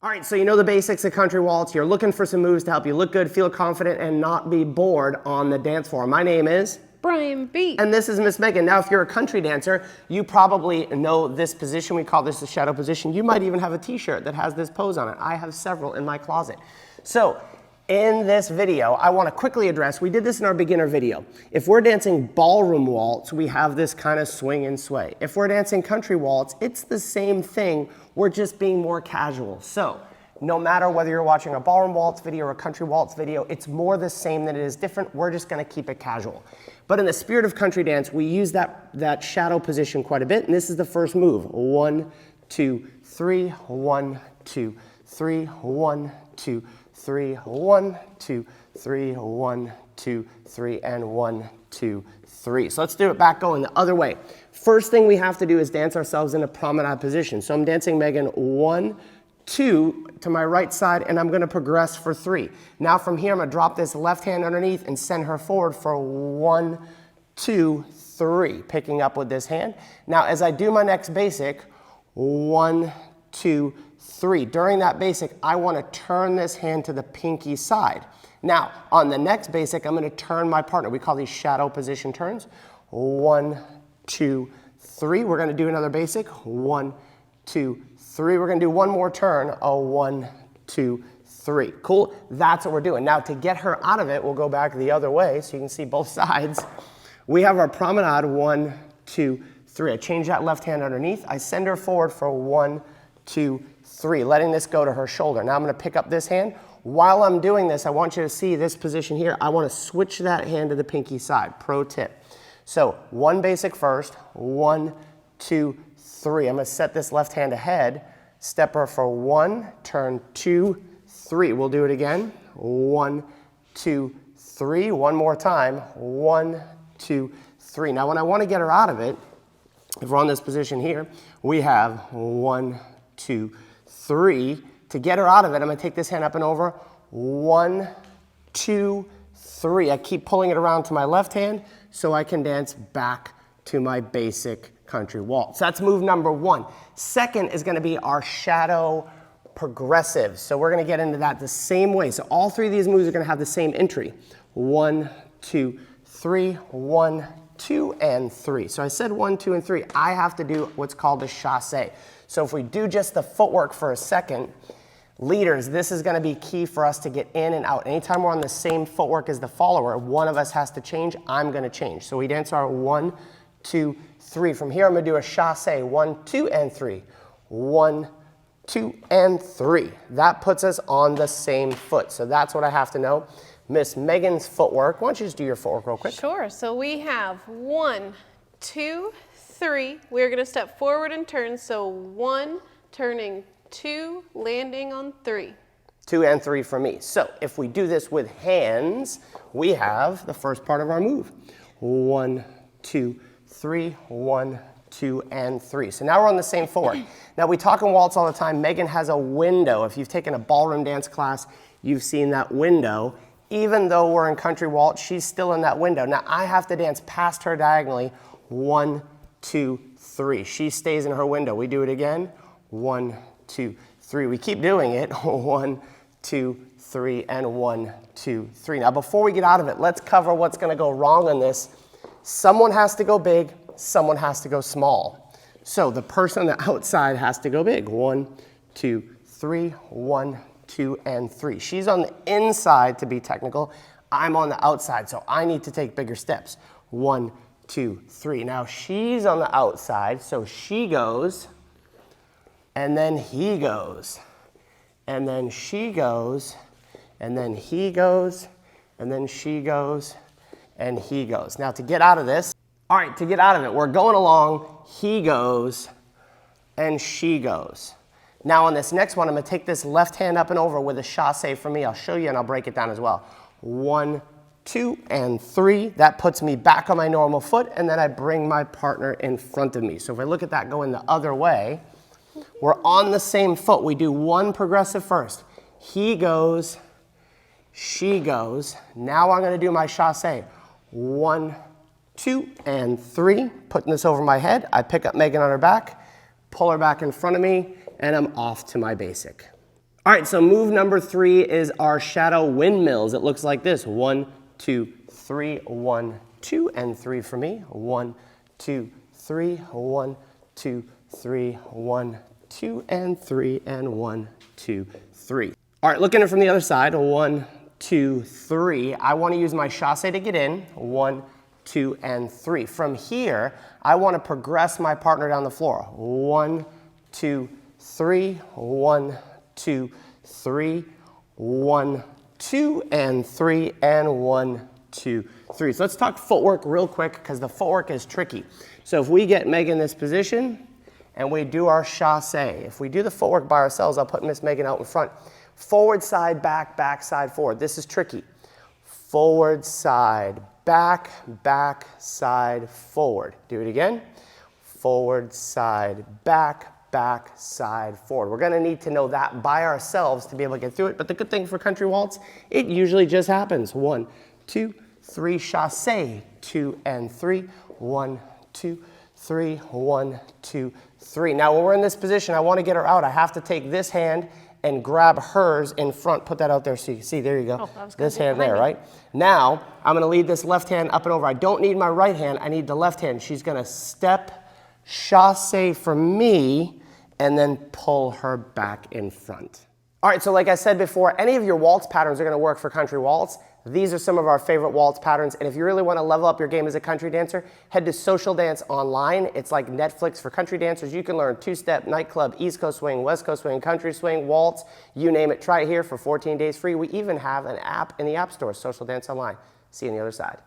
All right, so you know the basics of country waltz. You're looking for some moves to help you look good, feel confident, and not be bored on the dance floor. My name is Brian B. And this is Miss Megan. Now, if you're a country dancer, you probably know this position. We call this the shadow position. You might even have a t-shirt that has this pose on it. I have several in my closet. So in this video, I want to quickly address, we did this in our beginner video. If we're dancing ballroom waltz, we have this kind of swing and sway. If we're dancing country waltz, it's the same thing. We're just being more casual. So no matter whether you're watching a ballroom waltz video or a country waltz video, it's more the same than it is different. We're just going to keep it casual. But in the spirit of country dance, we use that shadow position quite a bit. And this is the first move. 1, 2, 3, 1, 2, 3, 1, 2, 3, 1, 2, 3, 1, 2, 3, and 1, 2, 3. So let's do it back going the other way. First thing we have to do is dance ourselves in a promenade position. So I'm dancing Megan 1, 2 to my right side, and I'm going to progress for 3. Now from here, I'm going to drop this left hand underneath and send her forward for 1, 2, 3, picking up with this hand. Now as I do my next basic, 1, 2, 3. During that basic, I want to turn this hand to the pinky side. Now, on the next basic, I'm going to turn my partner. We call these shadow position turns. 1, 2, 3. We're going to do another basic. 1, 2, 3. We're going to do one more turn. 1, 2, 3. Cool. That's what we're doing. Now, to get her out of it, we'll go back the other way so you can see both sides. We have our promenade. 1, 2, 3. I change that left hand underneath. I send her forward for 1, 2, 3, letting this go to her shoulder. Now I'm going to pick up this hand. While I'm doing this, I want you to see this position here. I want to switch that hand to the pinky side. Pro tip. So one basic first. 1, 2, 3. I'm going to set this left hand ahead. Step her for 1, turn 2, 3. We'll do it again. 1, 2, 3. One more time. 1, 2, 3. Now when I want to get her out of it, if we're on this position here, we have 1, 2, 3. To get her out of it, I'm going to take this hand up and over. 1, 2, 3. I keep pulling it around to my left hand so I can dance back to my basic country waltz. That's move number 1. Second is going to be our shadow progressive. So we're going to get into that the same way. So all 3 of these moves are going to have the same entry. 1, 2, 3, 1, 2, and 3. So I said 1, 2, and 3. I have to do what's called a chassé. So if we do just the footwork for a second, leaders, this is going to be key for us to get in and out. Anytime we're on the same footwork as the follower, one of us has to change. I'm going to change. So we dance our 1, 2, 3. From here, I'm going to do a chassé. 1, 2, and 3. 1, 2, and 3. That puts us on the same foot. So that's what I have to know. Miss Megan's footwork. Why don't you just do your footwork real quick? Sure. So we have 1, 2, 3. We're going to step forward and turn. So 1, turning 2, landing on 3. 2 and 3 for me. So if we do this with hands, we have the first part of our move. 1, 2, 3, 1, 2, and 3. So now we're on the same footwork. Now we talk in waltz all the time. Megan has a window. If you've taken a ballroom dance class, you've seen that window. Even though we're in country waltz, she's still in that window. Now I have to dance past her diagonally. 1, 2, 3. She stays in her window. We do it again. 1, 2, 3. We keep doing it. 1, 2, 3, and 1, 2, 3. Now before we get out of it, let's cover what's going to go wrong on this. Someone has to go big. Someone has to go small. So the person on the outside has to go big. 1, 2, 3. 1, 2, and 3. She's on the inside to be technical. I'm on the outside, so I need to take bigger steps. 1, 2, 3. Now she's on the outside, so she goes, and then he goes, and then she goes, and then he goes, and then she goes, and he goes. Now to get out of this, all right, to get out of it, we're going along, he goes, and she goes. Now on this next one, I'm going to take this left hand up and over with a chassé for me. I'll show you and I'll break it down as well. 1, 2, and 3. That puts me back on my normal foot, and then I bring my partner in front of me. So if I look at that going the other way, we're on the same foot. We do one progressive first. He goes, she goes. Now I'm going to do my chassé. 1, 2, and 3. Putting this over my head. I pick up Megan on her back, pull her back in front of me, and I'm off to my basic. All right, so move number 3 is our shadow windmills. It looks like this. 1, 2, 3, 1, 2, and 3 for me. 1, 2, 3, 1, 2, 3, 1, 2, and 3, and 1, 2, 3. All right, looking at it from the other side. 1, 2, 3. I want to use my chasse to get in. 1, 2, and 3. From here, I want to progress my partner down the floor. 1, 2, 3, 1, 2, 3, 1, 2, and 3, and 1, 2, 3. So let's talk footwork real quick because the footwork is tricky. So if we get Megan in this position and we do our chasse, if we do the footwork by ourselves, I'll put Miss Megan out in front. Forward, side, back, side, forward. This is tricky. Forward, side, back, side, forward. Do it again. Forward, side, back, side, forward. We're going to need to know that by ourselves to be able to get through it. But the good thing for country waltz, it usually just happens. 1, 2, 3, chasse, 2 and 3. 1, 2, 3, 1, 2, 3. Now when we're in this position, I want to get her out. I have to take this hand and grab hers in front. Put that out there so you can see. There you go. Oh, this hand there, right? Now I'm going to lead this left hand up and over. I don't need my right hand. I need the left hand. She's going to step chasse for me and then pull her back in front. All right, so like I said before, any of your waltz patterns are going to work for country waltz. These are some of our favorite waltz patterns, and if you really want to level up your game as a country dancer, head to Social Dance Online. It's like Netflix for country dancers. You can learn two-step, nightclub, East Coast swing, West Coast swing, country swing, waltz, you name it. Try it here for 14 days free. We even have an app in the App Store, Social Dance Online. See you on the other side.